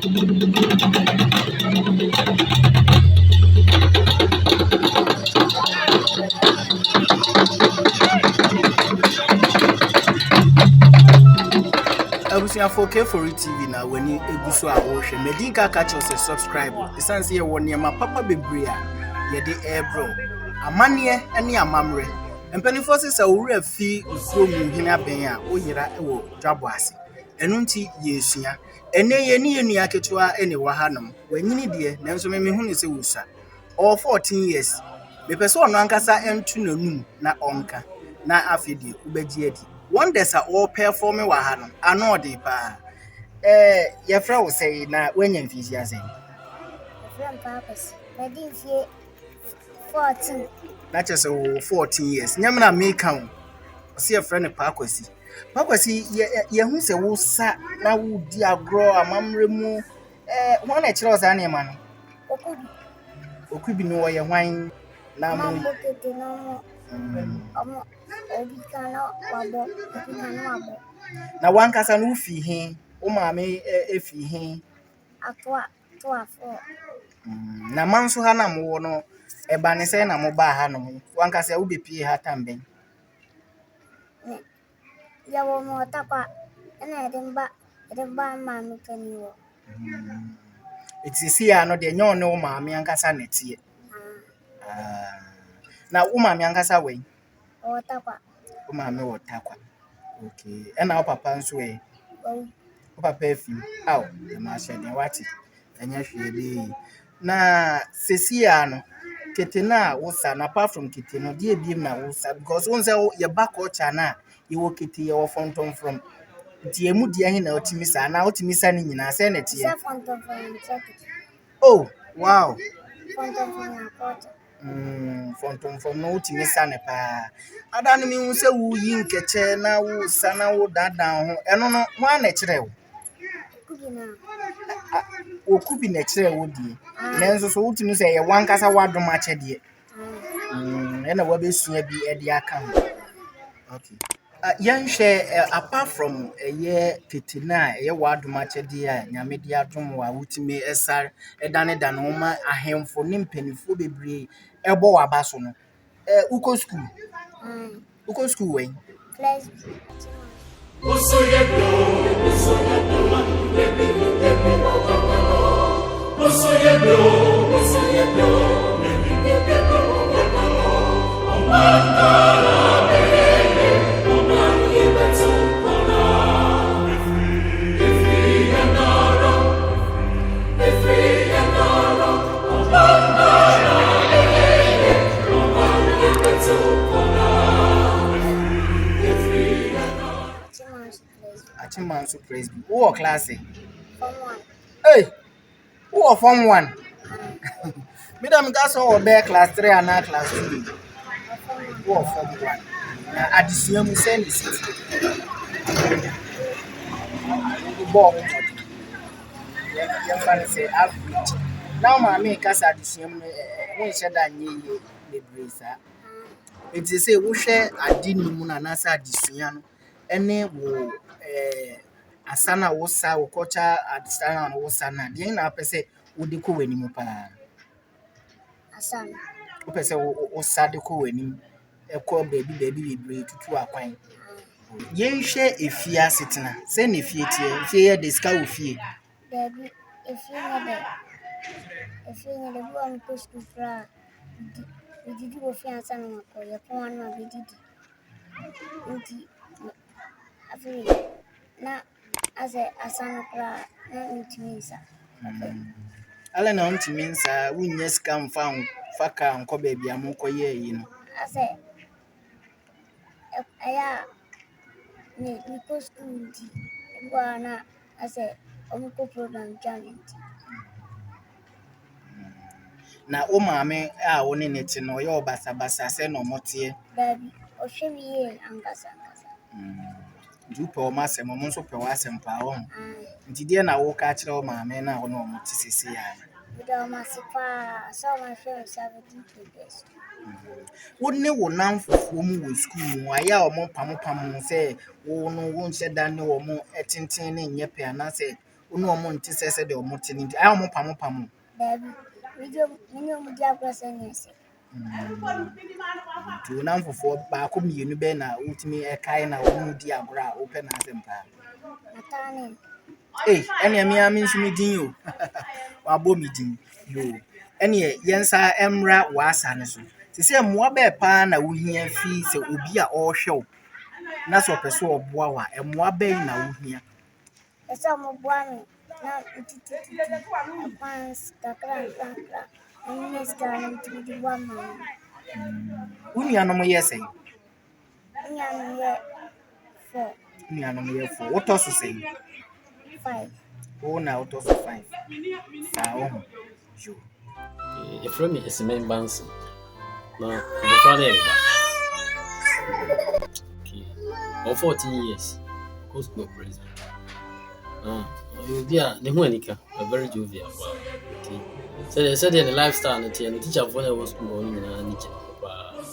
For K-Ofori TV na wani eguso a wo hwe medinka catch us subscribe esanse ye won ma papa bebre a ye de airbro amane ene amamre empanifo se wura fi usuro mu hina ben a oyira wo dwabo ase enu nti yesua ene ye ne yenua ketewa ene wa hanom wanyini de nanso me hu ne se wusa all 14 years me pese ono ankasa entu nanum na onka na afedi ubegi adi wonders are all performing wa hanom ano de pa your friend will say na when you enthusiasm. From purpose. But this year 14. Not just 14 years. Nyamna me count. See a friend Pakwasi. Pakwasi ye who say wo sa na wo di agro amamre mu one e kire oza na man. Okubi no ye hwan na mo. Mambo kete no mo. Obi kana wabo. Na wan kasa no fi he. O maame efi he. Atwa fo. Na Manso ha na mo no eba ne se na mo ba ha no wan kasa wo bepie ha tamben. Ya wo mo takwa ena edemba maame kani wo. Itisi ya no de nyo ne wo maame ankasa netie. Na wo maame ankasa we. O takwa. Wo maame wo takwa. Okay. Ena wo papa nso e. Wo papa efi. Aw, ma hye den wati. Enya hwe bi. Na sesi ya no ketena wo sa na apart from ketena de ebiem na wo sa because won say your back culture na you wo kete your fonton from die mu die hin na otimisa na otimisa ni nyina say na tie. Fonton from check. Oh, wow. Fonton from culture. Fonton from no otimisa ne pa. Ada no mi hu say wo yi nkeche na wo sa na wo dadan ho. Eno no ho na kire wo. Okubi na kire wo die. Nanso so wutimi say ye wankasa wadom akyede. Ena wa besua bi e de aka ho. Okay. Yan share apart from ye tetina ye wadom akyede a nyame de adom wa wutimi esar edane dane ho ma ahemfo ne mpanifo bebre ebo waba so no. Uko school. Uko school when? Class. Manso praise be. Who class? Form 1. Hey, who form 1? Madam gas or bear class 3 and not class 2. Who form 1? Na addition mu send this. Bob. Young man say average. Now my make us addition when said that ye the bracer. It is say we share adini mu na nasa addition ene wo asana wo sa wo kocha adisana no wo sana de na pese wo de ko wani mu pa Asana wo pese wo sa de ko wani e ko baby bebre tutu akwan yen hwe efia setena se na efie tie efie ye de ska wo fie baby efie ne bu am ko school fra didi wo fie asana ko ye ko wan ma didi nti afiri na ase asana pra na ntimisa ala na ntiminsa wunye ska mfa faka nko baby amko ye yi no ase aya ni ko school nti bwana ase omko program challenge na o maame a wo ne ne ti no ye obasa se no motie baby o hwemi angasa Jupe o masem mo nso pe wasem pa wo nti die na wo ka kire o maame na wo no mo ti sisi ya Buda masipa so my friend 17 days wo ne wo nan fofuo mu wo school mu aya o mo pam se wo no wo nche dan ne wo mo etenten ne nye pe ana se Unu omo nti se de omo te ni ayo mo pamo. Baby, video media process. Ti una mfofo ba ko mienu be na utimi kai na unu di agora open na sempa. Natani. Ene me am nso medin o. Wa bo medin. Yo. Ene yensa emra wa asa ne so. Se se mmoa be pa na wohia fi se obi a o hwe wo. Na so pese oboa wa mmoa be na wohia. Esa mo boami na titi akwan kakra. Ani ska na titi boama. Unuanom ye sen. Unuanom ye 4. Unuanom ye 4. What else say? 5. Oh na what else 5. Sa o. Yo. Your friend is a man Manso. No, the front area. Okay. Or 14 years. Go school prison. You'll be a Nemonica, a very jovial. Okay. So they said in the lifestyle and the teacher of when I was born in a niche.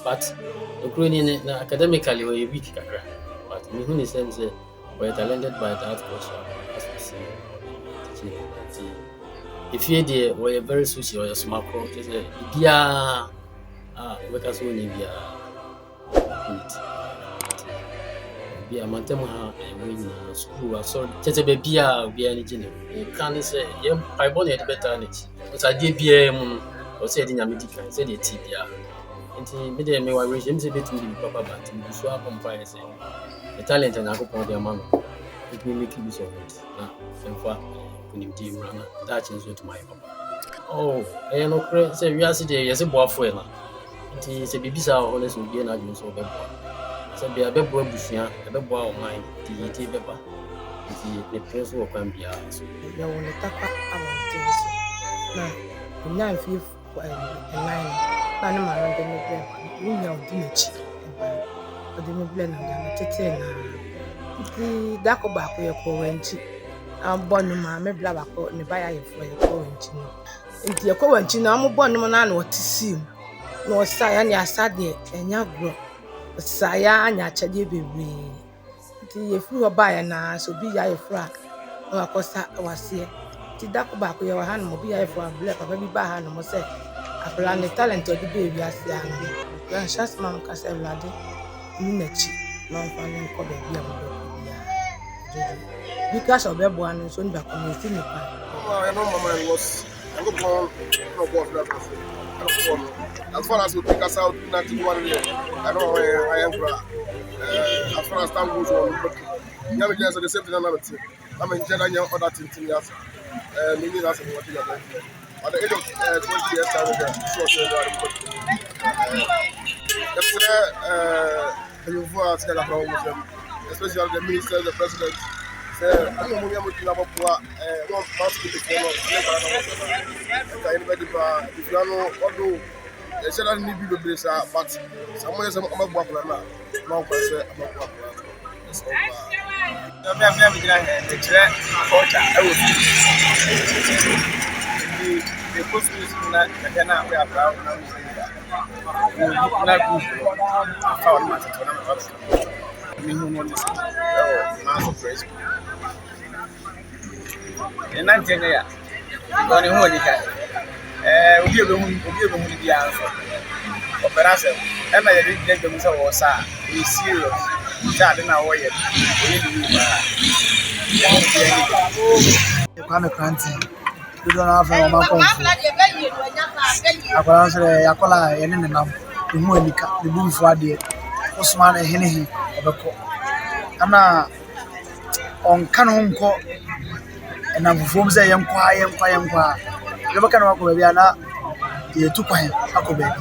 But the Ukrainian academically were a weak crack. But in the sense, we're talented by that culture, as we see. If you're there, we're very sushi or a smart pro, just a Bia, workers only Bia. Be a Mantema and school, so just a baby, be any general. You can't say, yeah, I wanted better than it. But I did be or said in a medical, said a tibia. And he made a me regime a bit to be papa, but to swap on fire, the talent and I hope on their mamma. It will make you so good. In fact, couldn't do runner, that is to my papa. Oh, I know, say, we are sitting as a boy for it. It is a baby, so honest will be an argument so bad. So be a bit boy bushia, a bit boy of mine, the tea pepper. The prince will come be ours. You want to talk about things. Now, 9 feet and 9. Panama and the Mabel, we know Dinich. But the Mabel and the Tetina. The Dacobac, we are calling. I'm born in my Mablaco and the buyer for your calling. Into your calling, I'm born man what to see. No, Sian, ya sadly, and ya grow. Sian, ya chadi baby. If you were buying now, so be ya a frack. No, of course, I was here. The Dacobac, your hand will be a for a black of every bar, no more say. I plan the talent of the baby as the animal. Grandshas Mam Castle Lady, Minachi, non finding Kobe because of that one, soon back on the thing. I know my mind was. I got born, no boss that as far as we pick us out, not in 1 year. I know I am. As far as time goes on, you have just the same thing. I'm in general other things. Maybe that's what you are. At the age of 20 years, I was especially the ministers, the president. I don't know what you have one possibility for anybody, but if you know, although they said I need to be there, but someone is about work now. No person about work. I'm never going to culture. I will the post is not we are proud of that. Not good. I found my Manso praise. And I'm telling you, going home, we will be answer. Operation, and I didn't get them so sad. We serious. Charting our way. Kwame Kranti. We don't have a man. I can answer Yakola and in the number. The Monica, the Boom Friday, Osman and Henny. Ana on canon call and I'm from say young quiet. Never can walk away. Ana, the 2 point, Uncle Baby.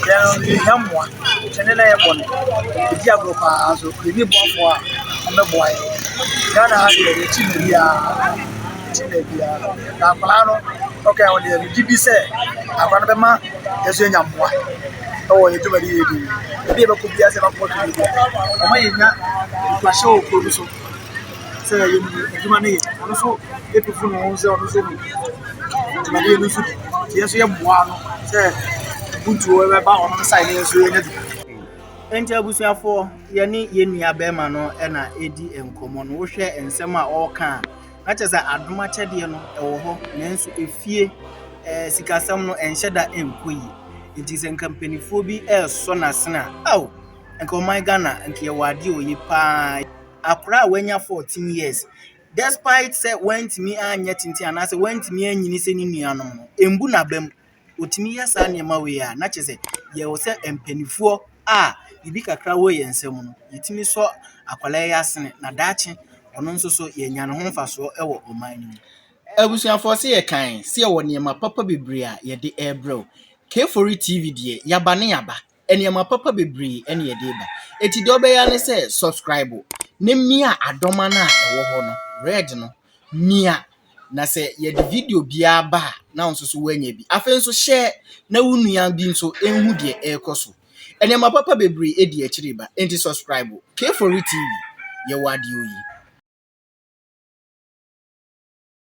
Then young one, and then I have one. The Diablo pass, the new boy for the boy. Ghana had the Chile, Napalano. Okay, on the GB say, I want the man, there's a young one. Oh, you do it. Be able to be as a report. My show produce. Say, you money. Also, people from Mose or Zoom. Yes, you have one. Say, put you about on the side. Enti abusuafo ye ne ye nua bema no e na edi enkomo no wo hwe ensem a o ka ka kyerɛ sɛ adom akyɛdeɛ no ɛwɔ hɔ nanso efie sikasɛm no ɛnhyɛ da ɛnkɔ yie nti sɛ nka mpanimfoɔ bi ɛresɔ n'asene a nka ɔman Ghana nka yɛwɔ adeɛ wɔ yie paa akwaraa a wanya 14 years despite sɛ wantumi anyɛ tenten anaasɛ wantumi anyini sɛ ne nuanom no ɛmbu n'aba mu otumi yɛ saa nneɛma wei a na kyerɛ sɛ yɛwɔ sɛ mpanimfoɔ a biribi kakra wɔ yɛn nsam no yɛtumi sɔ akwaraa yi asene na daakye ɔno nso so yɛnya ne ho mfasoɔ wɔ ɔman no mu. Abusuafoɔ sɛ yɛkan sɛ yɛwɔ nneɛma papa bebree a yɛde ɛrebrɛ wo. K-Ofori TV deɛ yaba ne yaba nneɛma papa bebree ne yɛde ba eti deɛ ɔbɛyɛ ne sɛ subscribe na mmia adɔma no a ɛwɔ hɔ no red no mmia na sɛ yɛde video biara ba a na nso so wanya bi afei nso share na wo nua bi nso ɛnhu deɛ ɛrekɔ so nneɛma papa bebree di akyire ba enti subscribe K-Ofori TV yɛwɔ adeɛ oyi.